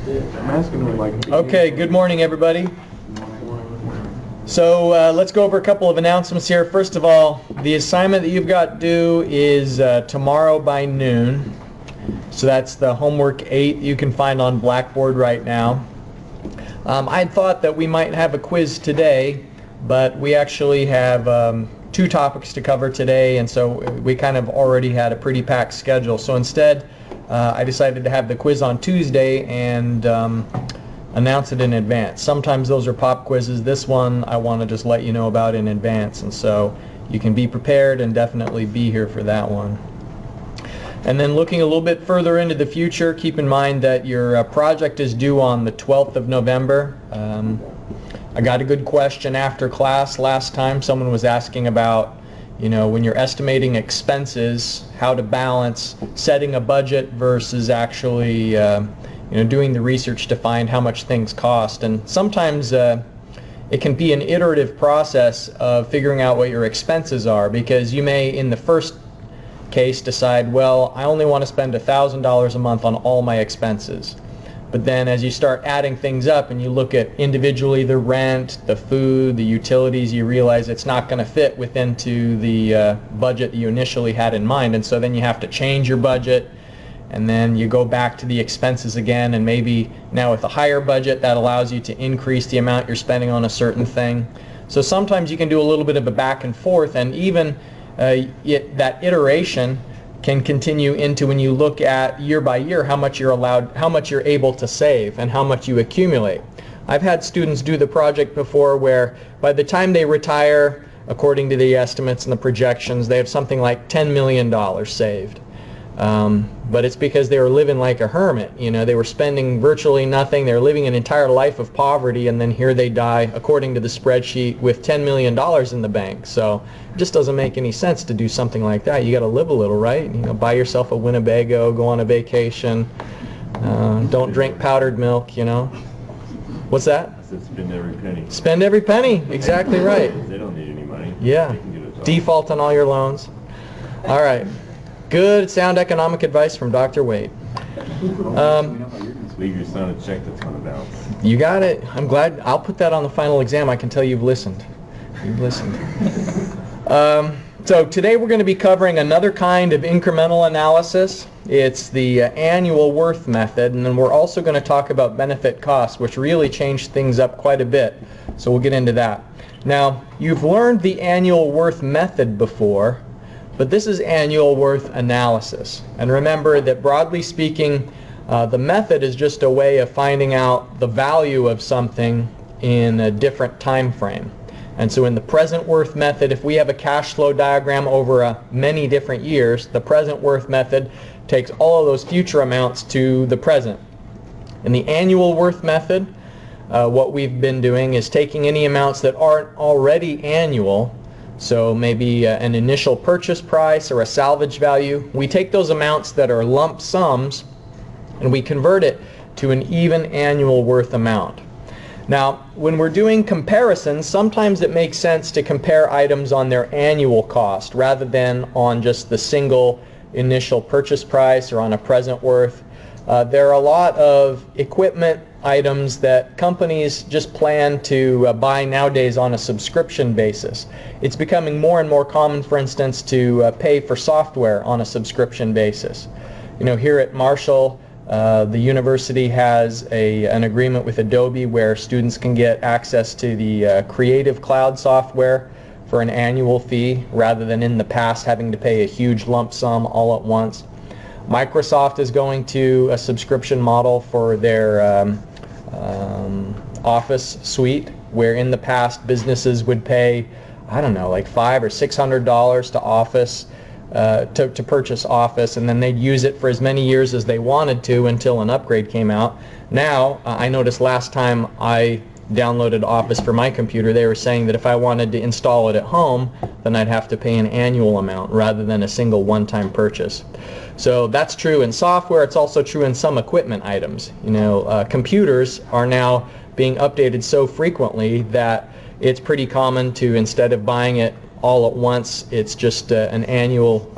I'm asking them like. Okay, good morning, everybody. So let's go over a couple of announcements here. First of all, the assignment that you've got due is tomorrow by noon. So that's the homework 8 you can find on Blackboard right now. I thought that we might have a quiz today, but we actually have 2 topics to cover today, and so we kind of already had a pretty packed schedule. So instead, I decided to have the quiz on Tuesday and announce it in advance. Sometimes those are pop quizzes. This one I want to just let you know about in advance, and so you can be prepared and definitely be here for that one. And then looking a little bit further into the future, keep in mind that your project is due on the 12th of November. I got a good question after class last time. Someone was asking about, you know, when you're estimating expenses, how to balance setting a budget versus actually doing the research to find how much things cost. And sometimes it can be an iterative process of figuring out what your expenses are, because you may in the first case decide, well, I only want to spend $1,000 a month on all my expenses. But then as you start adding things up and you look at individually the rent, the food, the utilities, you realize it's not going to fit within the budget that you initially had in mind. And so then you have to change your budget, and then you go back to the expenses again, and maybe now with a higher budget that allows you to increase the amount you're spending on a certain thing. So sometimes you can do a little bit of a back and forth, and even that iteration can continue into when you look at year by year how much you're able to save and how much you accumulate. I've had students do the project before where by the time they retire, according to the estimates and the projections, they have something like $10 million saved. But it's because they were living like a hermit. You know, they were spending virtually nothing. They were living an entire life of poverty, and then here they die, according to the spreadsheet, with $10 million in the bank. So it just doesn't make any sense to do something like that. You got to live a little, right? You know, buy yourself a Winnebago, go on a vacation. Don't drink powdered milk. You know. What's that? I said spend every penny. Spend every penny. Exactly right. They don't need any money. Yeah. They can get a job. Default on all your loans. All right. Good sound economic advice from Dr. Wade. Leave your son a check that's going to bounce. You got it. I'm glad. I'll put that on the final exam. I can tell you've listened. You've listened. So today we're going to be covering another kind of incremental analysis. It's the annual worth method, and then we're also going to talk about benefit costs, which really changed things up quite a bit. So we'll get into that. Now, you've learned the annual worth method before, but this is annual worth analysis. And remember that broadly speaking, the method is just a way of finding out the value of something in a different time frame. And so in the present worth method, if we have a cash flow diagram over many different years, the present worth method takes all of those future amounts to the present. In the annual worth method, what we've been doing is taking any amounts that aren't already annual, so maybe an initial purchase price or a salvage value. We take those amounts that are lump sums and we convert it to an even annual worth amount. Now, when we're doing comparisons, sometimes it makes sense to compare items on their annual cost rather than on just the single initial purchase price or on a present worth. There are a lot of equipment items that companies just plan to buy nowadays on a subscription basis. It's becoming more and more common, for instance, to pay for software on a subscription basis. You know, here at Marshall, the university has an agreement with Adobe where students can get access to the Creative Cloud software for an annual fee rather than in the past having to pay a huge lump sum all at once. Microsoft is going to a subscription model for their Office suite, where in the past businesses would pay, I don't know, like $500 or $600 to Office to purchase Office, and then they'd use it for as many years as they wanted to until an upgrade came out. Now, I noticed last time I downloaded Office for my computer, they were saying that if I wanted to install it at home, then I'd have to pay an annual amount rather than a single one-time purchase. So that's true in software. It's also true in some equipment items. You know, computers are now being updated so frequently that it's pretty common to, instead of buying it all at once, it's just an annual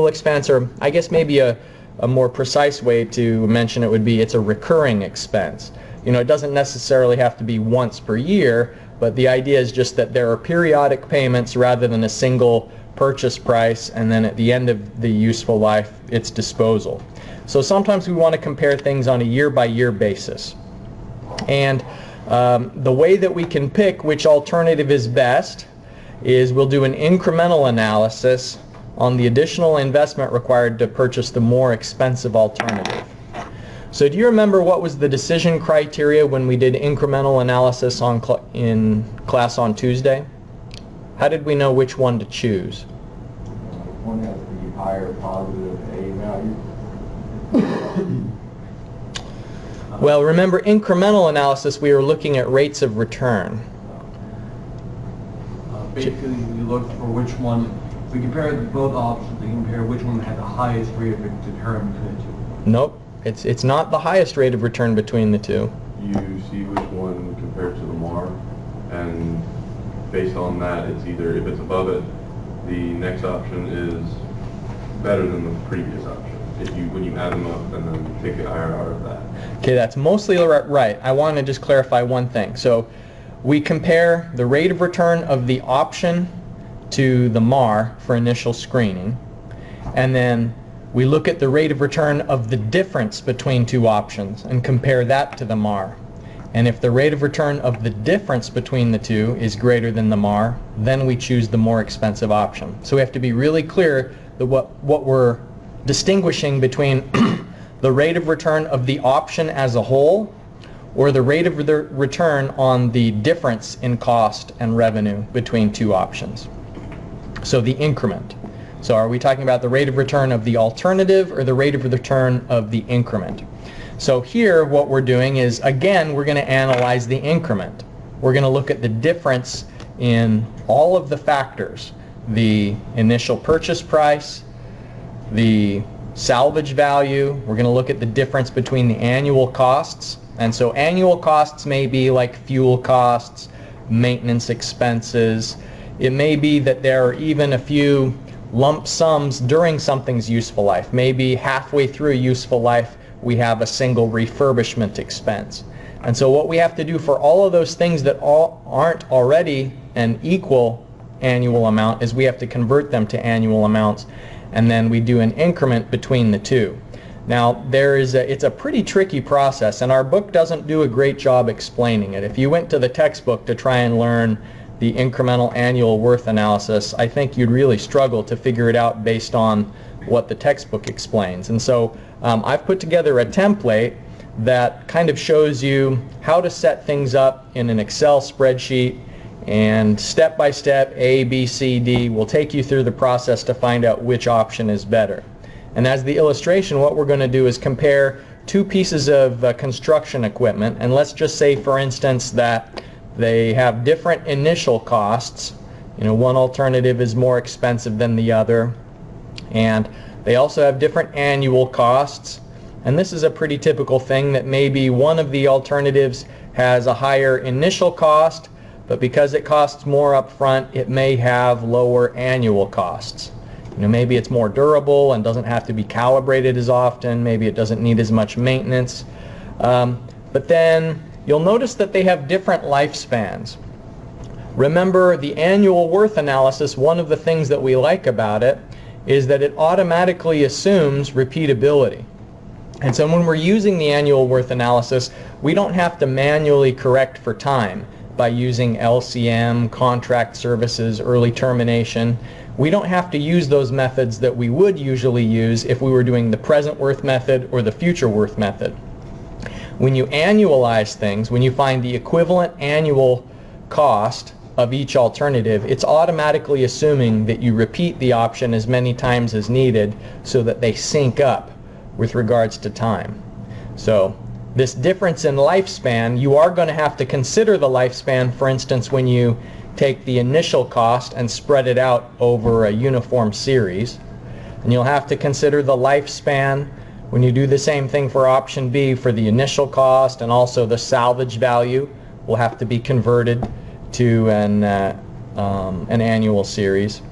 expense, or I guess maybe a a more precise way to mention it would be it's a recurring expense. You know, it doesn't necessarily have to be once per year, but the idea is just that there are periodic payments rather than a single purchase price, and then at the end of the useful life, it's disposal. So sometimes we want to compare things on a year-by-year basis. And the way that we can pick which alternative is best is we'll do an incremental analysis on the additional investment required to purchase the more expensive alternative. So do you remember what was the decision criteria when we did incremental analysis in class on Tuesday? How did we know which one to choose? One has the higher positive A value. Well, remember incremental analysis, we were looking at rates of return. Basically, we look for which one, we compare both options, we compare which one had the highest rate of return between the two. Nope, it's not the highest rate of return between the two. You see which one compared to the MAR, and based on that, it's either, if it's above it, the next option is better than the previous option. If you, when you add them up and then take the IRR of that. Okay, that's mostly right. I want to just clarify one thing. So we compare the rate of return of the option to the MAR for initial screening, and then we look at the rate of return of the difference between two options and compare that to the MAR. And if the rate of return of the difference between the two is greater than the MAR, then we choose the more expensive option. So we have to be really clear that what we're distinguishing between the rate of return of the option as a whole or the rate of the return on the difference in cost and revenue between two options. So the increment. So are we talking about the rate of return of the alternative or the rate of return of the increment? So here what we're doing is, again, we're going to analyze the increment. We're going to look at the difference in all of the factors: the initial purchase price, the salvage value. We're going to look at the difference between the annual costs. And so annual costs may be like fuel costs, maintenance expenses. It may be that there are even a few lump sums during something's useful life. Maybe halfway through a useful life we have a single refurbishment expense. And so what we have to do for all of those things that aren't already an equal annual amount is we have to convert them to annual amounts, and then we do an increment between the two. Now it's a pretty tricky process, and our book doesn't do a great job explaining it. If you went to the textbook to try and learn the incremental annual worth analysis, I think you'd really struggle to figure it out based on what the textbook explains. And so I've put together a template that kind of shows you how to set things up in an Excel spreadsheet, and step by step, A, B, C, D, will take you through the process to find out which option is better. And as the illustration, what we're going to do is compare two pieces of construction equipment, and let's just say, for instance, that they have different initial costs. You know, one alternative is more expensive than the other, and they also have different annual costs. And this is a pretty typical thing, that maybe one of the alternatives has a higher initial cost, but because it costs more up front, it may have lower annual costs. You know, maybe it's more durable and doesn't have to be calibrated as often. Maybe it doesn't need as much maintenance. But then you'll notice that they have different lifespans. Remember, the annual worth analysis, one of the things that we like about it is that it automatically assumes repeatability. And so when we're using the annual worth analysis, we don't have to manually correct for time by using LCM, contract services, early termination. We don't have to use those methods that we would usually use if we were doing the present worth method or the future worth method. When you annualize things, when you find the equivalent annual cost of each alternative, it's automatically assuming that you repeat the option as many times as needed so that they sync up with regards to time. So this difference in lifespan, you are going to have to consider the lifespan, for instance, when you take the initial cost and spread it out over a uniform series. And you'll have to consider the lifespan when you do the same thing for option B, for the initial cost, and also the salvage value will have to be converted to an annual series.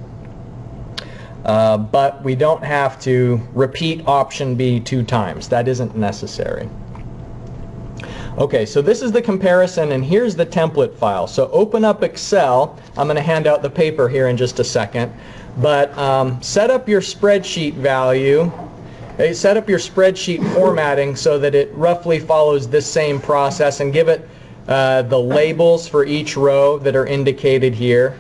but we don't have to repeat option B 2 times. That isn't necessary. Okay, so this is the comparison, and here's the template file. So open up Excel. I'm going to hand out the paper here in just a second. But set up your spreadsheet value. Set up your spreadsheet formatting so that it roughly follows this same process, and give it the labels for each row that are indicated here.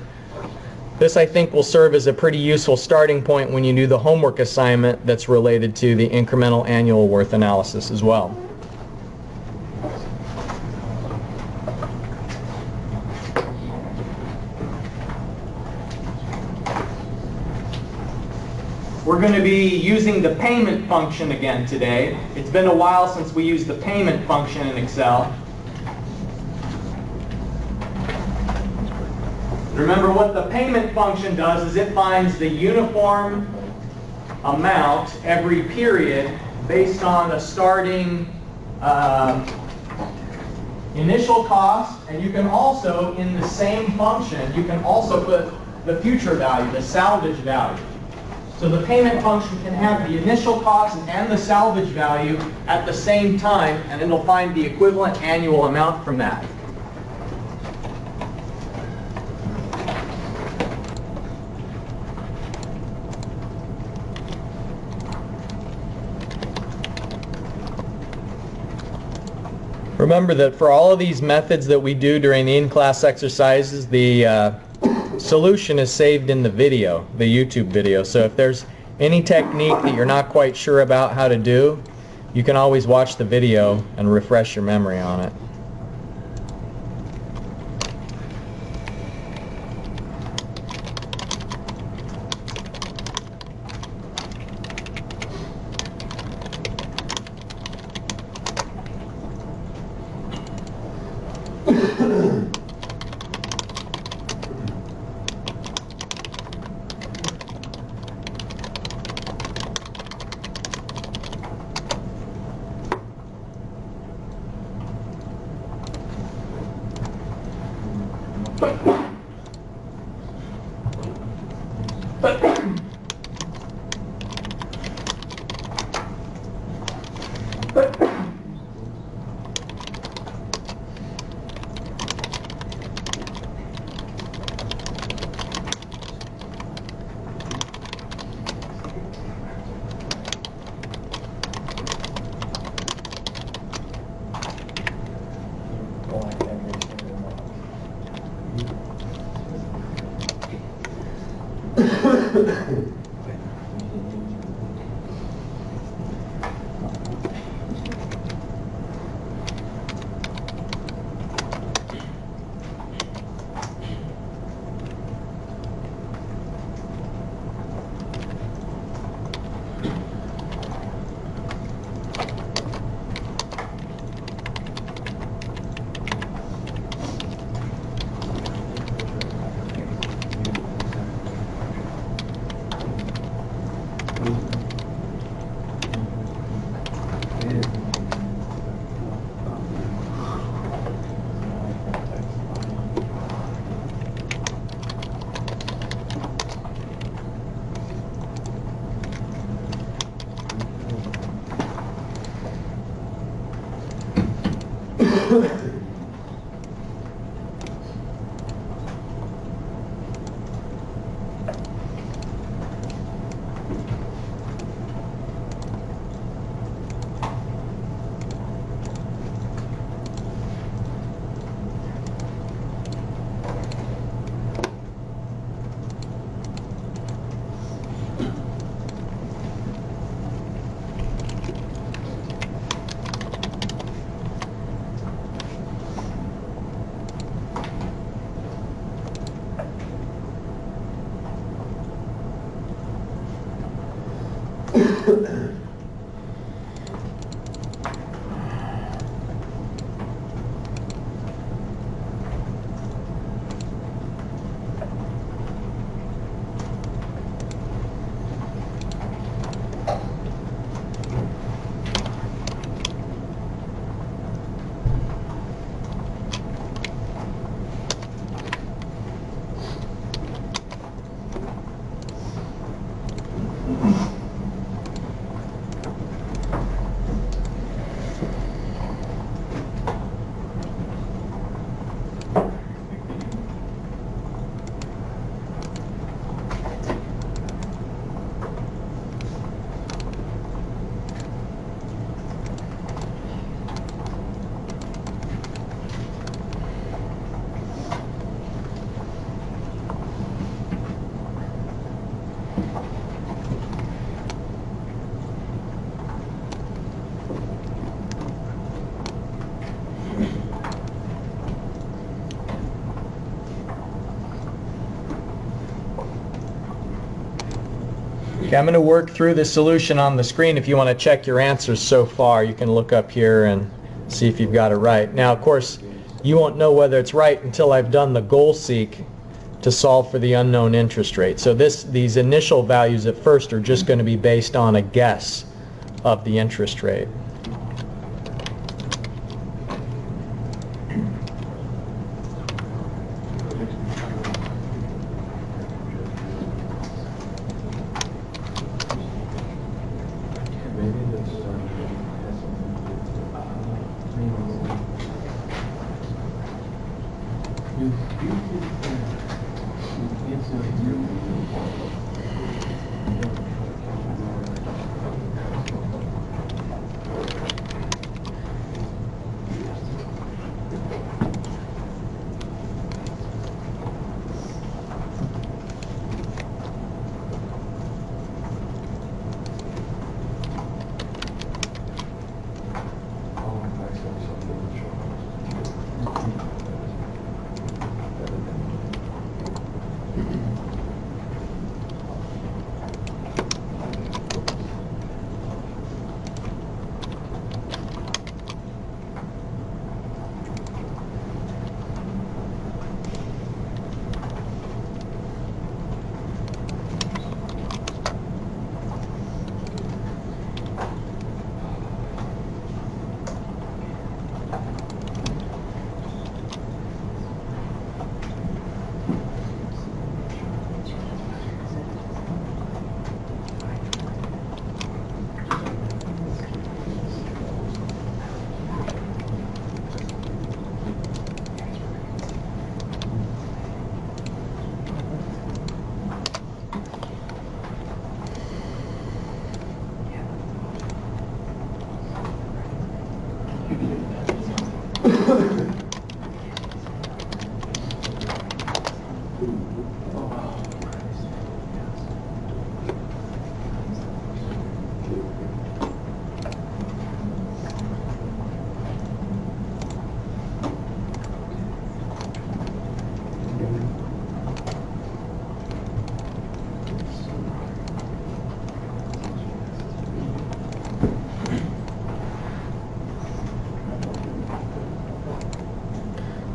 This, I think, will serve as a pretty useful starting point when you do the homework assignment that's related to the incremental annual worth analysis as well. We're going to be using the payment function again today. It's been a while since we used the payment function in Excel. Remember, what the payment function does is it finds the uniform amount every period based on the starting initial cost, and you can also, in the same function, you can also put the future value, the salvage value. So the payment function can have the initial cost and the salvage value at the same time, and it'll find the equivalent annual amount from that. Remember that for all of these methods that we do during the in-class exercises, the solution is saved in the video, the YouTube video. So if there's any technique that you're not quite sure about how to do, you can always watch the video and refresh your memory on it. Okay, I'm going to work through the solution on the screen. If you want to check your answers so far, you can look up here and see if you've got it right. Now, of course, you won't know whether it's right until I've done the goal seek to solve for the unknown interest rate. So these initial values at first are just going to be based on a guess of the interest rate.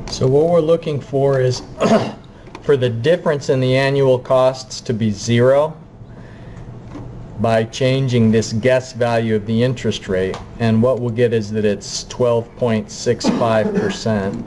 So what we're looking for is for the difference in the annual costs to be zero by changing this guess value of the interest rate, and what we'll get is that it's 12.65%.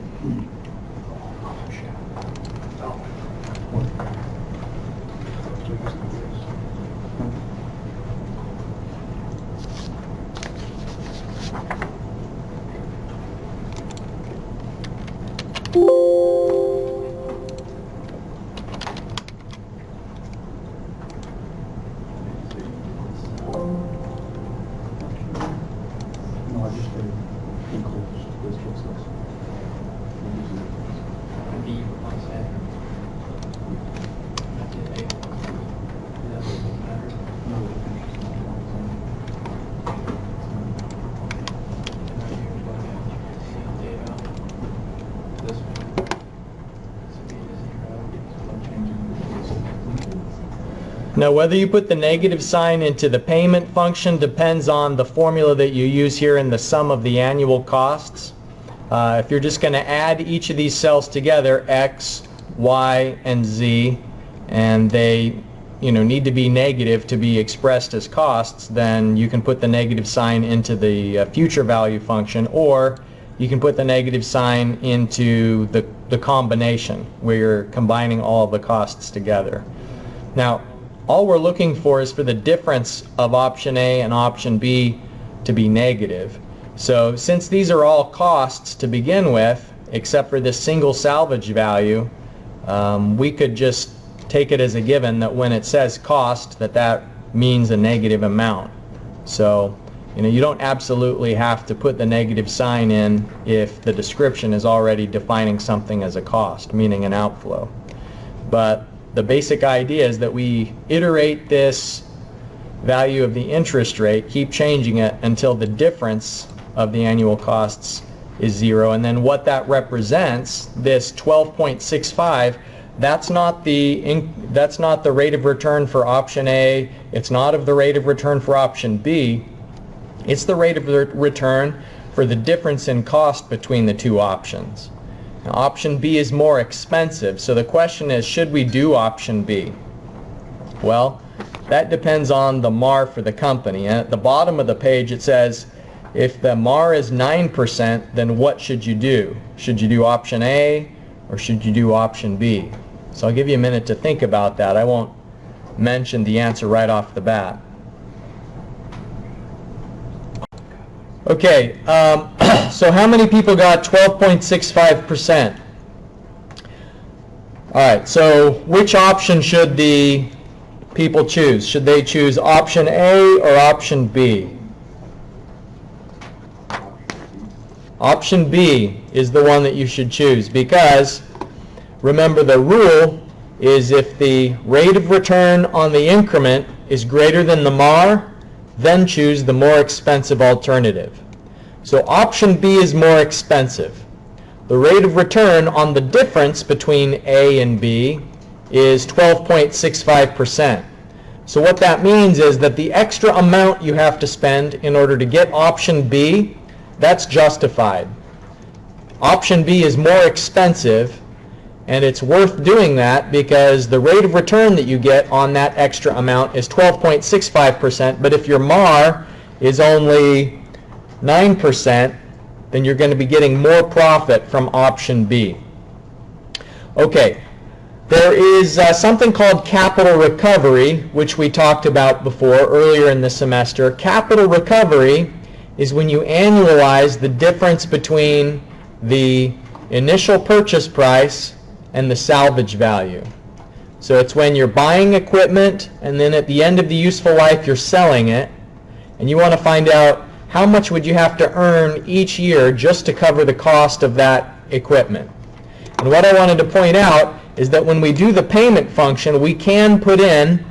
Now, whether you put the negative sign into the payment function depends on the formula that you use here in the sum of the annual costs. If you're just going to add each of these cells together, X, Y, and Z, and they need to be negative to be expressed as costs, then you can put the negative sign into the future value function, or you can put the negative sign into the combination where you're combining all of the costs together. Now, all we're looking for is for the difference of option A and option B to be negative. So since these are all costs to begin with, except for this single salvage value, we could just take it as a given that when it says cost, that means a negative amount. So you don't absolutely have to put the negative sign in if the description is already defining something as a cost, meaning an outflow. But the basic idea is that we iterate this value of the interest rate, keep changing it until the difference of the annual costs is zero, and then what that represents, this 12.65, that's not the rate of return for option A. It's not of the rate of return for option B. It's the rate of return for the difference in cost between the two options. Now, option B is more expensive, so the question is, should we do option B? Well, that depends on the MAR for the company. And at the bottom of the page it says, if the MAR is 9%, then what should you do? Should you do option A or should you do option B? So I'll give you a minute to think about that. I won't mention the answer right off the bat. Okay, so how many people got 12.65%? All right, so which option should the people choose? Should they choose option A or option B? Option B is the one that you should choose, because remember, the rule is if the rate of return on the increment is greater than the MAR, then choose the more expensive alternative. So option B is more expensive. The rate of return on the difference between A and B is 12.65%. So what that means is that the extra amount you have to spend in order to get option B, that's justified. Option B is more expensive, and it's worth doing that because the rate of return that you get on that extra amount is 12.65%, but if your MAR is only 9%, then you're going to be getting more profit from option B. Okay, there is something called capital recovery, which we talked about before earlier in the semester. Capital recovery is when you annualize the difference between the initial purchase price and the salvage value. So it's when you're buying equipment and then at the end of the useful life you're selling it, and you want to find out how much would you have to earn each year just to cover the cost of that equipment. And what I wanted to point out is that when we do the payment function, we can put in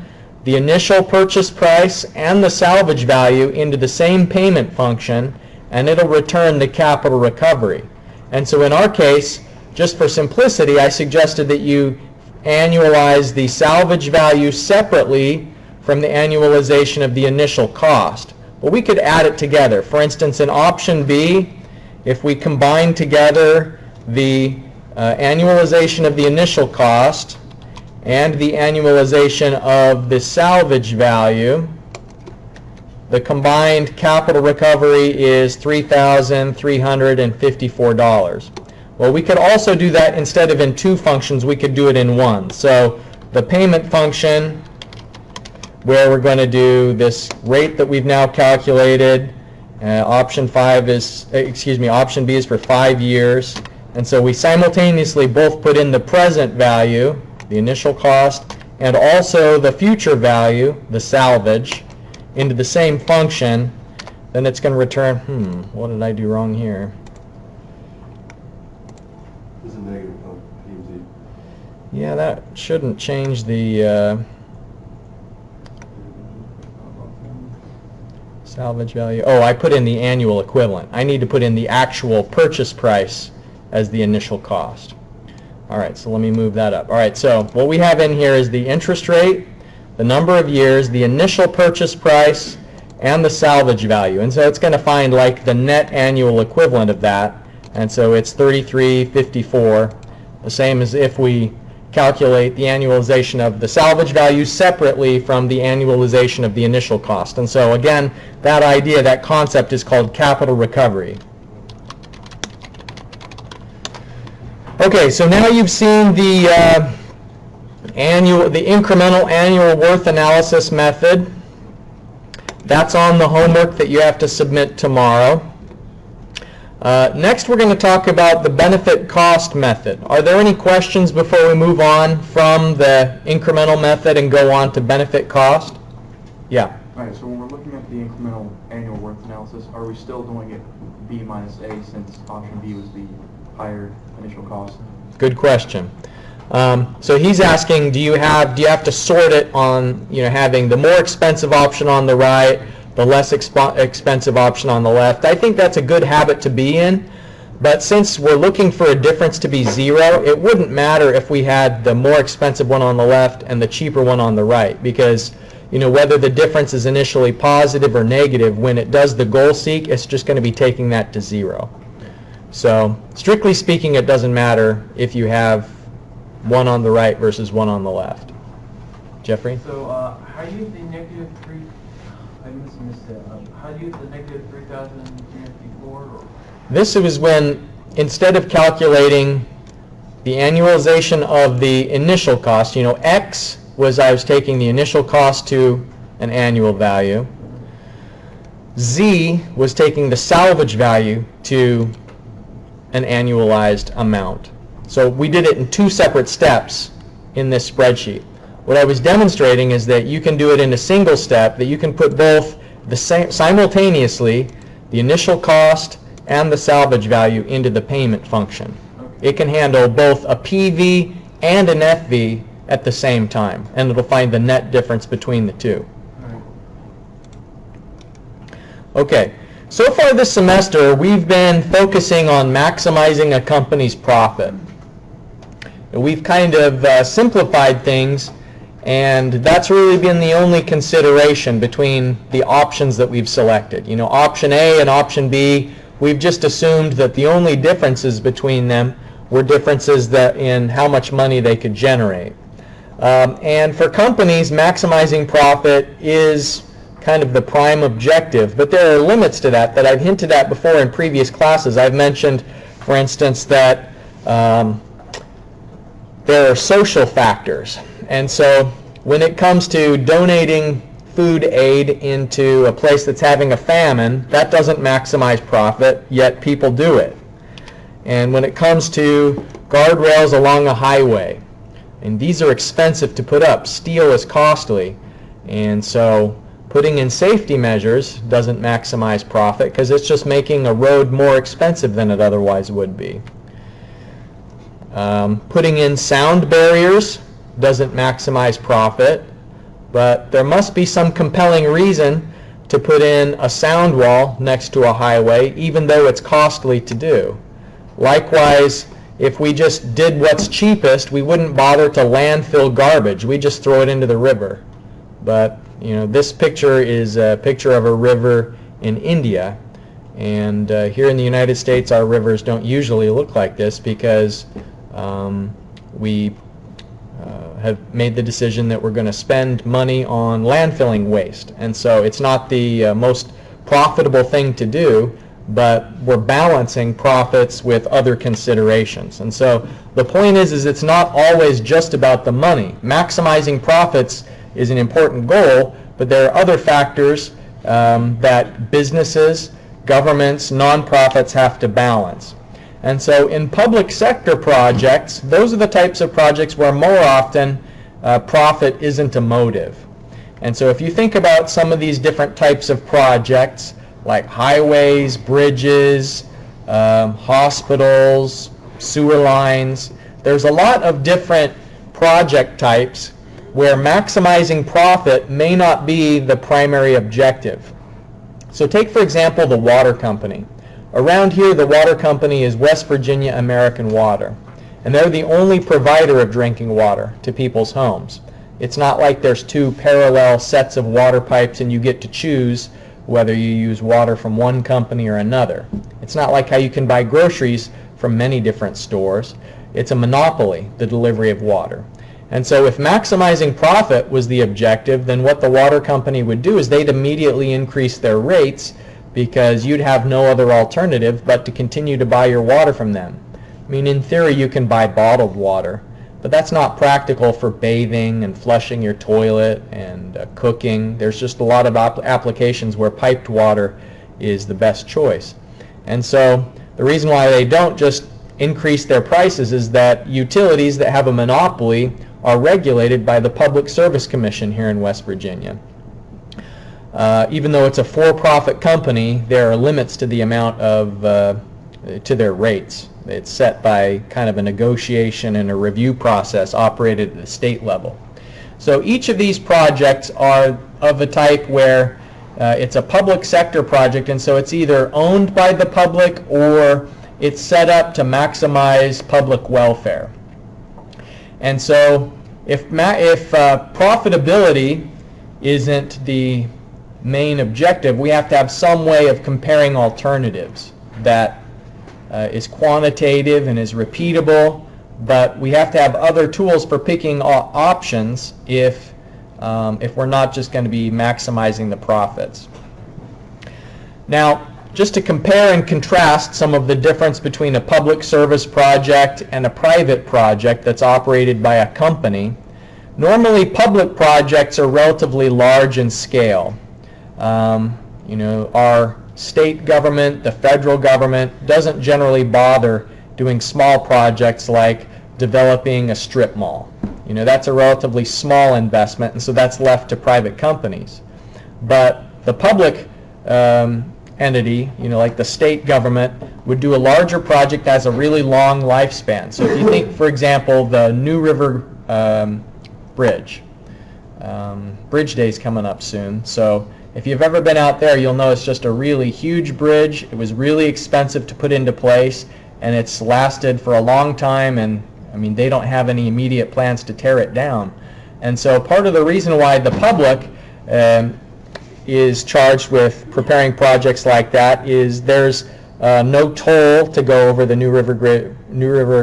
the initial purchase price and the salvage value into the same payment function, and it'll return the capital recovery. And so in our case, just for simplicity, I suggested that you annualize the salvage value separately from the annualization of the initial cost. But we could add it together. For instance, in option B, if we combine together the annualization of the initial cost and the annualization of the salvage value, the combined capital recovery is $3,354. Well, we could also do that instead of in two functions, we could do it in one. So the payment function, where we're going to do this rate that we've now calculated, option B is for 5 years. And so we simultaneously both put in the present value, the initial cost, and also the future value, the salvage, into the same function. Then it's going to return, what did I do wrong here? This is negative on PMZ. Yeah, that shouldn't change the salvage value. Oh, I put in the annual equivalent. I need to put in the actual purchase price as the initial cost. All right, so let me move that up. All right, so what we have in here is the interest rate, the number of years, the initial purchase price, and the salvage value. And so it's going to find like the net annual equivalent of that. And so it's $33.54, the same as if we calculate the annualization of the salvage value separately from the annualization of the initial cost. And so again, that idea, that concept is called capital recovery. Okay, so now you've seen the incremental annual worth analysis method. That's on the homework that you have to submit tomorrow. Next, we're going to talk about the benefit cost method. Are there any questions before we move on from the incremental method and go on to benefit cost? Yeah. All right, so when we're looking at the incremental annual worth analysis, are we still doing it B minus A since option B was the higher initial cost? Good question. So he's asking, do you have to sort it on, having the more expensive option on the right, the less expensive option on the left? I think that's a good habit to be in. But since we're looking for a difference to be 0, it wouldn't matter if we had the more expensive one on the left and the cheaper one on the right, because whether the difference is initially positive or negative, when it does the goal seek, it's just going to be taking that to 0. So strictly speaking, it doesn't matter if you have one on the right versus one on the left. Jeffrey? So how do you use the negative 3, I missed that. How do you use the negative 3,354? Or? This was when, instead of calculating the annualization of the initial cost, X was I was taking the initial cost to an annual value. Z was taking the salvage value to an annualized amount. So we did it in 2 separate steps in this spreadsheet. What I was demonstrating is that you can do it in a single step, that you can put both simultaneously the initial cost and the salvage value into the payment function. It can handle both a PV and an FV at the same time, and it'll find the net difference between the two. Okay, so far this semester we've been focusing on maximizing a company's profit. We've kind of simplified things, and that's really been the only consideration between the options that we've selected. Option A and option B, we've just assumed that the only differences between them were differences in how much money they could generate. And for companies, maximizing profit is kind of the prime objective, but there are limits to that I've hinted at before in previous classes. I've mentioned, for instance, that there are social factors. And so when it comes to donating food aid into a place that's having a famine, that doesn't maximize profit, yet people do it. And when it comes to guardrails along a highway, and these are expensive to put up, steel is costly, and so putting in safety measures doesn't maximize profit because it's just making a road more expensive than it otherwise would be. Putting in sound barriers doesn't maximize profit, but there must be some compelling reason to put in a sound wall next to a highway, even though it's costly to do. Likewise, if we just did what's cheapest, we wouldn't bother to landfill garbage. We just throw it into the river. But this picture is a picture of a river in India, and here in the United States, our rivers don't usually look like this because we have made the decision that we're going to spend money on landfilling waste, and so it's not the most profitable thing to do, but we're balancing profits with other considerations. And so the point is it's not always just about the money. Maximizing profits is an important goal, but there are other factors that businesses, governments, nonprofits have to balance. And so in public sector projects, those are the types of projects where more often profit isn't a motive. And so if you think about some of these different types of projects, like highways, bridges, hospitals, sewer lines, there's a lot of different project types where maximizing profit may not be the primary objective. So take, for example, the water company. Around here, the water company is West Virginia American Water, and they're the only provider of drinking water to people's homes. It's not like there's 2 parallel sets of water pipes and you get to choose whether you use water from one company or another. It's not like how you can buy groceries from many different stores. It's a monopoly, the delivery of water. And so if maximizing profit was the objective, then what the water company would do is they'd immediately increase their rates because you'd have no other alternative but to continue to buy your water from them. I mean, in theory, you can buy bottled water, but that's not practical for bathing and flushing your toilet and cooking. There's just a lot of applications where piped water is the best choice. And so the reason why they don't just increase their prices is that utilities that have a monopoly are regulated by the Public Service Commission here in West Virginia. Even though it's a for-profit company, there are limits to the amount of to their rates. It's set by kind of a negotiation and a review process operated at the state level. So each of these projects are of a type where it's a public sector project, and so it's either owned by the public or it's set up to maximize public welfare. And so if profitability isn't the main objective, we have to have some way of comparing alternatives that is quantitative and is repeatable, but we have to have other tools for picking options if we're not just going to be maximizing the profits. Now, just to compare and contrast some of the difference between a public service project and a private project that's operated by a company, normally public projects are relatively large in scale. Our state government, the federal government, doesn't generally bother doing small projects like developing a strip mall. That's a relatively small investment, and so that's left to private companies. But the public entity, like the state government, would do a larger project that has a really long lifespan. So if you think, for example, the New River Bridge. Bridge Day's coming up soon, so if you've ever been out there, you'll know it's just a really huge bridge. It was really expensive to put into place, and it's lasted for a long time, and they don't have any immediate plans to tear it down. And so part of the reason why the public is charged with preparing projects like that is there's no toll to go over the New River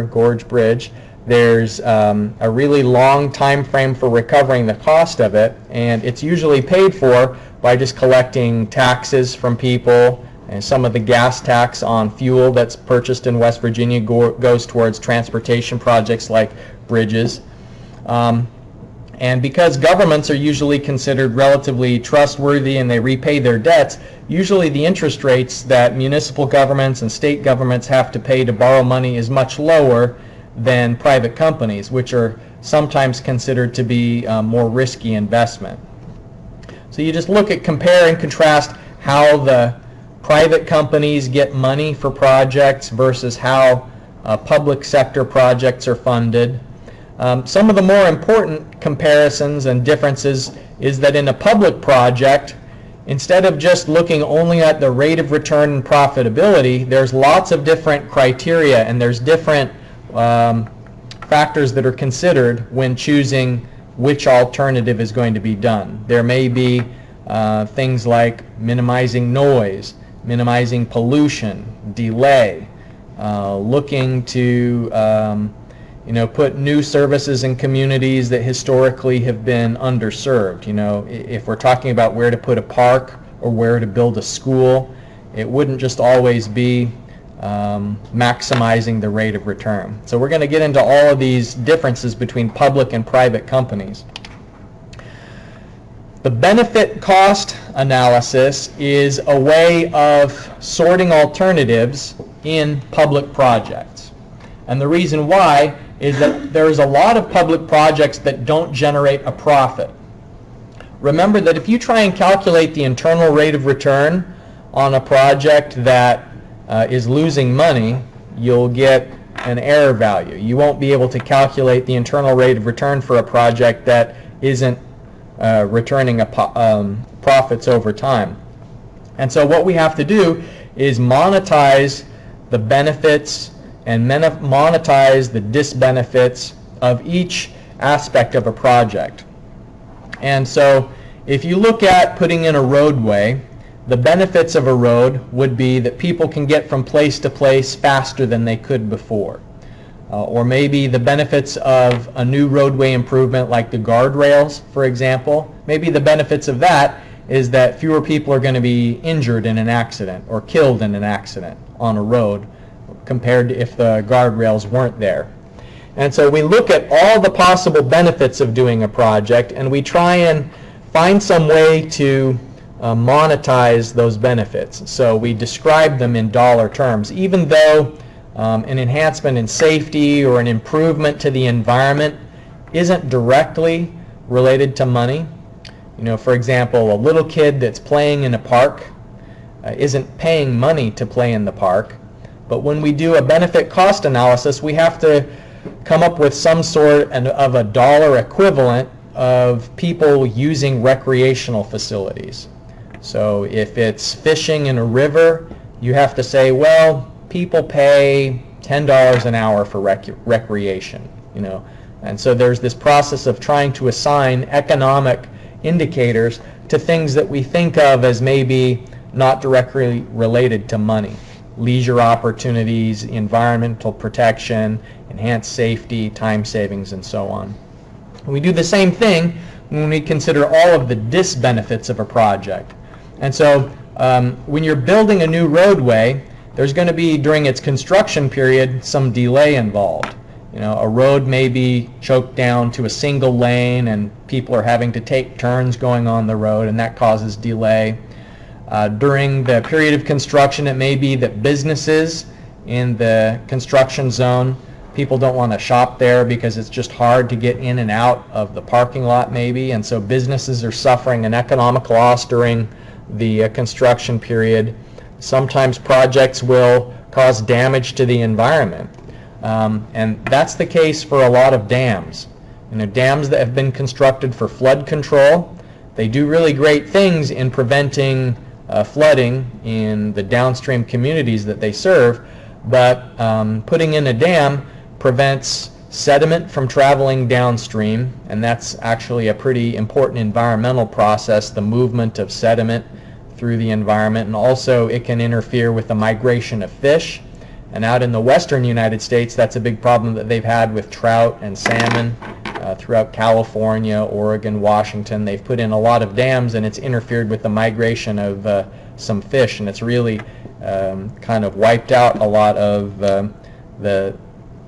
Gorge Bridge. There's a really long time frame for recovering the cost of it, and it's usually paid for by just collecting taxes from people, and some of the gas tax on fuel that's purchased in West Virginia goes towards transportation projects like bridges. And because governments are usually considered relatively trustworthy and they repay their debts, usually the interest rates that municipal governments and state governments have to pay to borrow money is much lower than private companies, which are sometimes considered to be more risky investment. So you just compare and contrast how the private companies get money for projects versus how public sector projects are funded. Some of the more important comparisons and differences is that in a public project, instead of just looking only at the rate of return and profitability, there's lots of different criteria, and there's different factors that are considered when choosing which alternative is going to be done. There may be things like minimizing noise, minimizing pollution, delay, looking to put new services in communities that historically have been underserved. If we're talking about where to put a park or where to build a school, it wouldn't just always be maximizing the rate of return. So we're going to get into all of these differences between public and private companies. The benefit cost analysis is a way of sorting alternatives in public projects. And the reason why is that there's a lot of public projects that don't generate a profit. Remember that if you try and calculate the internal rate of return on a project that is losing money, you'll get an error value. You won't be able to calculate the internal rate of return for a project that isn't returning profits over time. And so what we have to do is monetize the benefits and monetize the disbenefits of each aspect of a project. And so if you look at putting in a roadway, the benefits of a road would be that people can get from place to place faster than they could before. Or maybe the benefits of a new roadway improvement like the guardrails, for example, maybe the benefits of that is that fewer people are going to be injured in an accident or killed in an accident on a road compared to if the guardrails weren't there. And so we look at all the possible benefits of doing a project, and we try and find some way to monetize those benefits. So we describe them in dollar terms, even though an enhancement in safety or an improvement to the environment isn't directly related to money. For example, a little kid that's playing in a park isn't paying money to play in the park. But when we do a benefit cost analysis, we have to come up with some sort of a dollar equivalent of people using recreational facilities. So if it's fishing in a river, you have to say, well, people pay $10 an hour for recreation, you know. And so there's this process of trying to assign economic indicators to things that we think of as maybe not directly related to money. Leisure opportunities, environmental protection, enhanced safety, time savings, and so on. We do the same thing when we consider all of the disbenefits of a project. And so when you're building a new roadway, there's going to be, during its construction period, some delay involved. You know, a road may be choked down to a single lane and people are having to take turns going on the road, and that causes delay. During the period of construction, it may be that businesses in the construction zone, people don't want to shop there because it's just hard to get in and out of the parking lot maybe, and so businesses are suffering an economic loss during the construction period. Sometimes projects will cause damage to the environment, and that's the case for a lot of dams. You know, dams that have been constructed for flood control, they do really great things in preventing flooding in the downstream communities that they serve, but putting in a dam prevents sediment from traveling downstream, and that's actually a pretty important environmental process, the movement of sediment through the environment, and also it can interfere with the migration of fish. And out in the western United States, that's a big problem that they've had with trout and salmon throughout California, Oregon, Washington. They've put in a lot of dams, and it's interfered with the migration of some fish, and it's really kind of wiped out a lot of the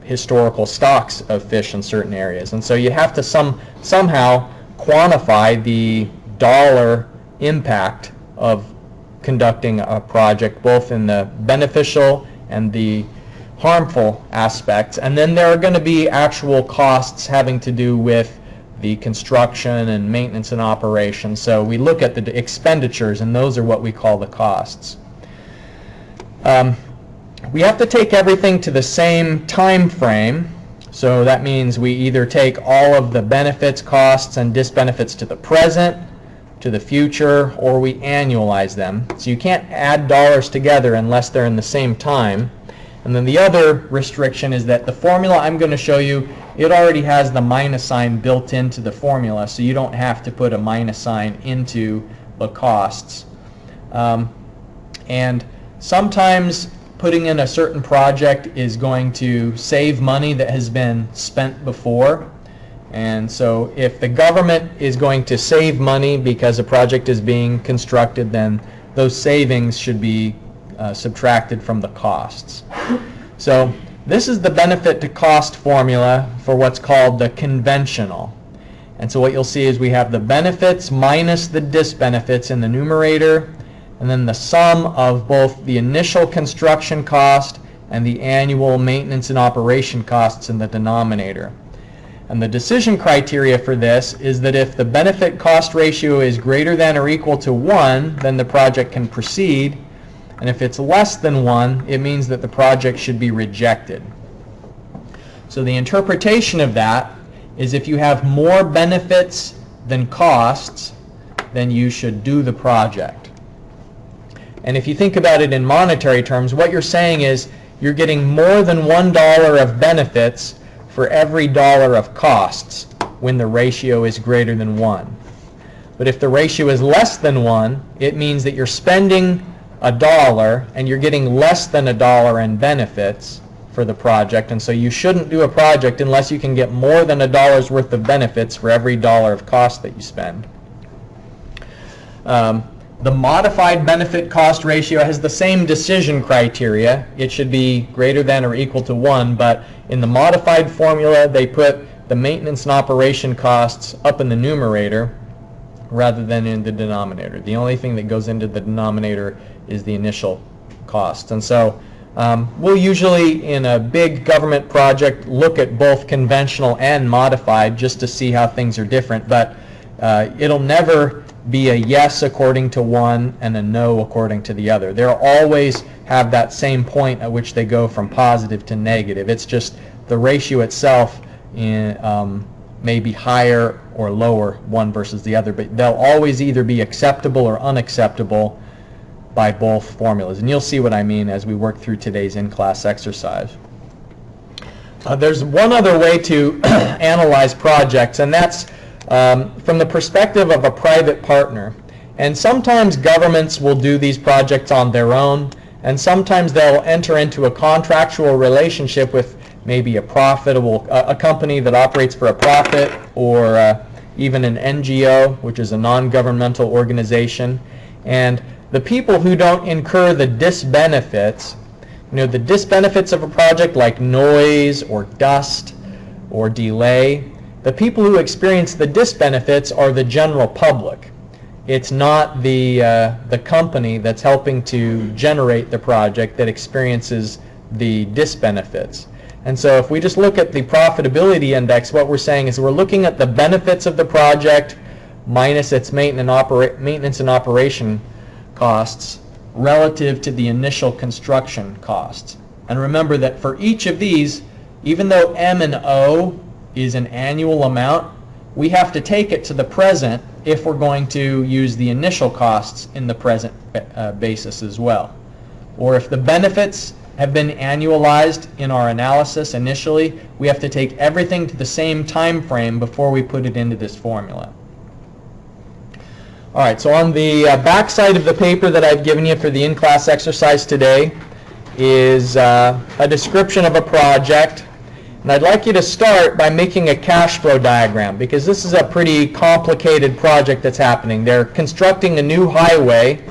historical stocks of fish in certain areas. And so you have to somehow quantify the dollar impact of conducting a project, both in the beneficial and the harmful aspects. And then there are going to be actual costs having to do with the construction and maintenance and operation. So we look at the expenditures, and those are what we call the costs. We have to take everything to the same time frame. So that means we either take all of the benefits, costs, and disbenefits to the present, to the future, or we annualize them. So you can't add dollars together unless they're in the same time. And then the other restriction is that the formula I'm going to show you, it already has the minus sign built into the formula, so you don't have to put a minus sign into the costs. And sometimes putting in a certain project is going to save money that has been spent before. And so if the government is going to save money because a project is being constructed, then those savings should be subtracted from the costs. So this is the benefit to cost formula for what's called the conventional. And so what you'll see is we have the benefits minus the disbenefits in the numerator, and then the sum of both the initial construction cost and the annual maintenance and operation costs in the denominator. And the decision criteria for this is that if the benefit cost ratio is greater than or equal to 1, then the project can proceed. And if it's less than 1, it means that the project should be rejected. So the interpretation of that is if you have more benefits than costs, then you should do the project. And if you think about it in monetary terms, what you're saying is you're getting more than $1 of benefits for every dollar of costs when the ratio is greater than 1. But if the ratio is less than 1, it means that you're spending $1 and you're getting less than $1 in benefits for the project, and so you shouldn't do a project unless you can get more than $1's worth of benefits for every dollar of cost that you spend. The modified benefit cost ratio has the same decision criteria. It should be greater than or equal to 1, but in the modified formula they put the maintenance and operation costs up in the numerator rather than in the denominator. The only thing that goes into the denominator is the initial cost. And so we'll usually, in a big government project, look at both conventional and modified just to see how things are different, but it'll never be a yes according to one and a no according to the other. They'll always have that same point at which they go from positive to negative. It's just the ratio itself may be higher or lower one versus the other, but they'll always either be acceptable or unacceptable by both formulas. And you'll see what I mean as we work through today's in-class exercise. There's one other way to analyze projects, and that's from the perspective of a private partner. And sometimes governments will do these projects on their own, and sometimes they'll enter into a contractual relationship with maybe a company that operates for a profit, or even an NGO, which is a non-governmental organization. And the people who don't incur the disbenefits, the disbenefits of a project like noise or dust or delay, the people who experience the disbenefits are the general public. It's not the company that's helping to generate the project that experiences the disbenefits. And so if we just look at the profitability index, what we're saying is we're looking at the benefits of the project minus its maintenance and operation costs relative to the initial construction costs. And remember that for each of these, even though M and O is an annual amount, we have to take it to the present if we're going to use the initial costs in the present basis as well. Or if the benefits have been annualized in our analysis initially, we have to take everything to the same time frame before we put it into this formula. All right, so on the back side of the paper that I've given you for the in-class exercise today is a description of a project. And I'd like you to start by making a cash flow diagram, because this is a pretty complicated project that's happening. They're constructing a new highway,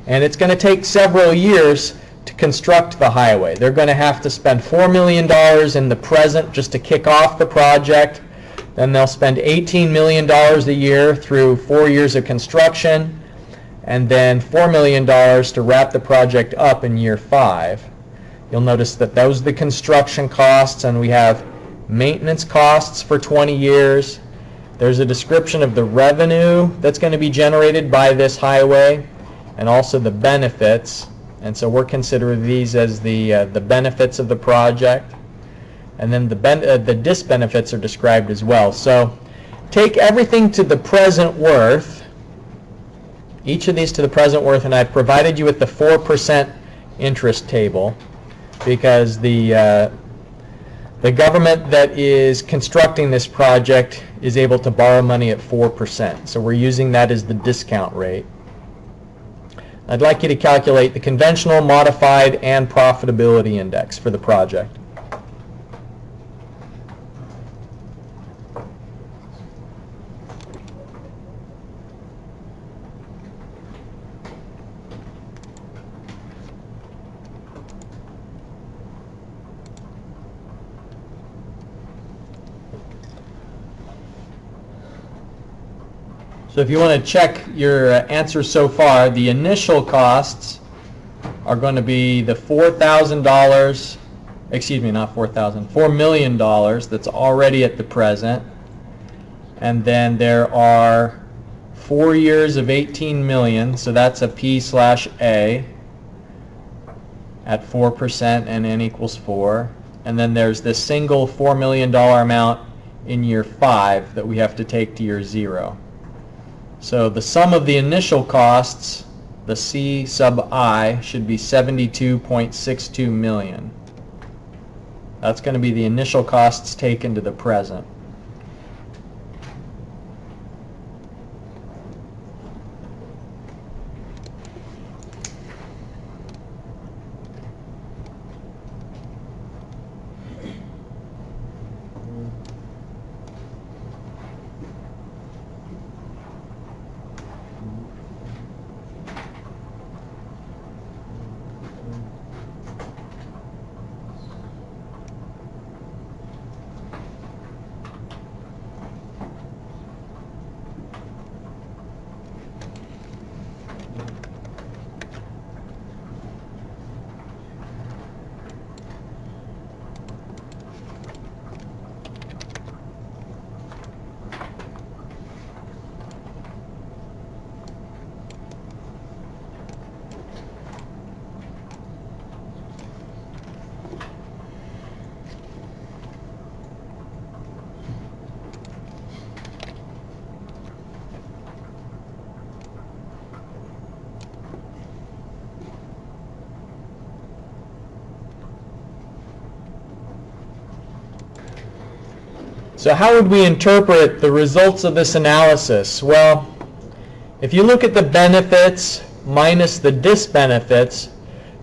and it's going to take several years to construct the highway. They're going to have to spend $4 million in the present just to kick off the project. Then they'll spend $18 million a year through 4 years of construction, and then $4 million to wrap the project up in year 5. You'll notice that those are the construction costs, and we have maintenance costs for 20 years. There's a description of the revenue that's going to be generated by this highway, and also the benefits. And so we're considering these as the benefits of the project. And then the disbenefits are described as well. So take everything to the present worth, each of these to the present worth, and I've provided you with the 4% interest table, because the government that is constructing this project is able to borrow money at 4%. So we're using that as the discount rate. I'd like you to calculate the conventional, modified, and profitability index for the project. So if you want to check your answers so far, the initial costs are going to be the $4,000, excuse me, not $4,000, $4 million that's already at the present. And then there are 4 years of 18 million, so that's a P/A at 4%, and N equals 4. And then there's this single $4 million amount in year 5 that we have to take to year 0. So the sum of the initial costs, the C sub I, should be 72.62 million. That's going to be the initial costs taken to the present. So how would we interpret the results of this analysis? Well, if you look at the benefits minus the disbenefits,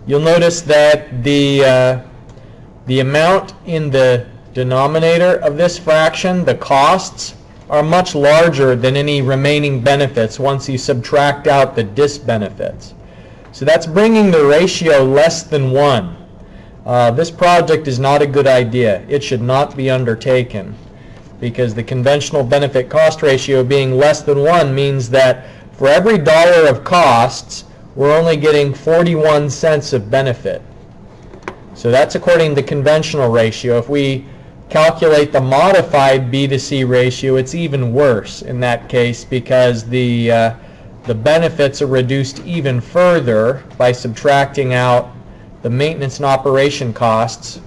you'll notice that the amount in the denominator of this fraction, the costs, are much larger than any remaining benefits once you subtract out the disbenefits. So that's bringing the ratio less than 1. This project is not a good idea. It should not be undertaken, because the conventional benefit cost ratio being less than 1 means that for every dollar of costs, we're only getting 41 cents of benefit. So that's according to the conventional ratio. If we calculate the modified B to C ratio, it's even worse in that case, because the benefits are reduced even further by subtracting out the maintenance and operation costs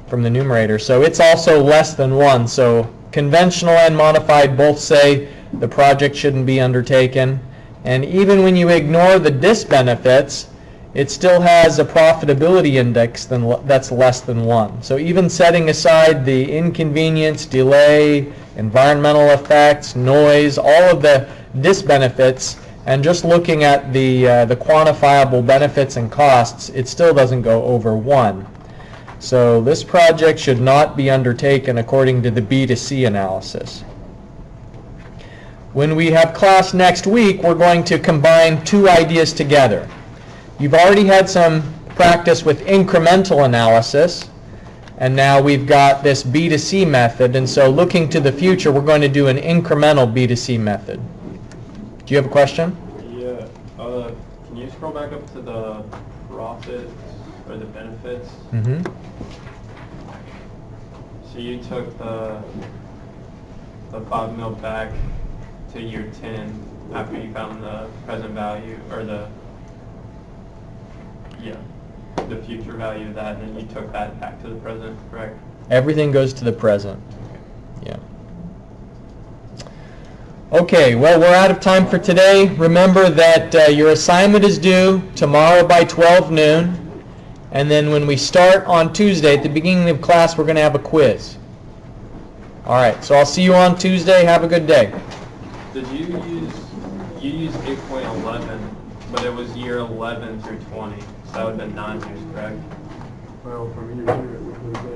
from the numerator. So it's also less than 1. So conventional and modified both say the project shouldn't be undertaken. And even when you ignore the disbenefits, it still has a profitability index that's less than 1. So even setting aside the inconvenience, delay, environmental effects, noise, all of the disbenefits, and just looking at the quantifiable benefits and costs, it still doesn't go over 1. So this project should not be undertaken according to the B to C analysis. When we have class next week, we're going to combine two ideas together. You've already had some practice with incremental analysis, and now we've got this B to C method, and so looking to the future, we're going to do an incremental B to C method. Do you have a question? Yeah. Can you scroll back up to the profits or the benefits? Mm-hmm. So you took the 5 mil back to year 10 after you found the present value, or the future value of that, and then you took that back to the present, correct? Everything goes to the present. Yeah. Okay, well, we're out of time for today. Remember that your assignment is due tomorrow by 12 noon. And then when we start on Tuesday, at the beginning of class, we're going to have a quiz. All right, so I'll see you on Tuesday. Have a good day. Did you use 8.11, but it was year 11 through 20, so that would have been 9 years, correct? Well, from year 0, it would have been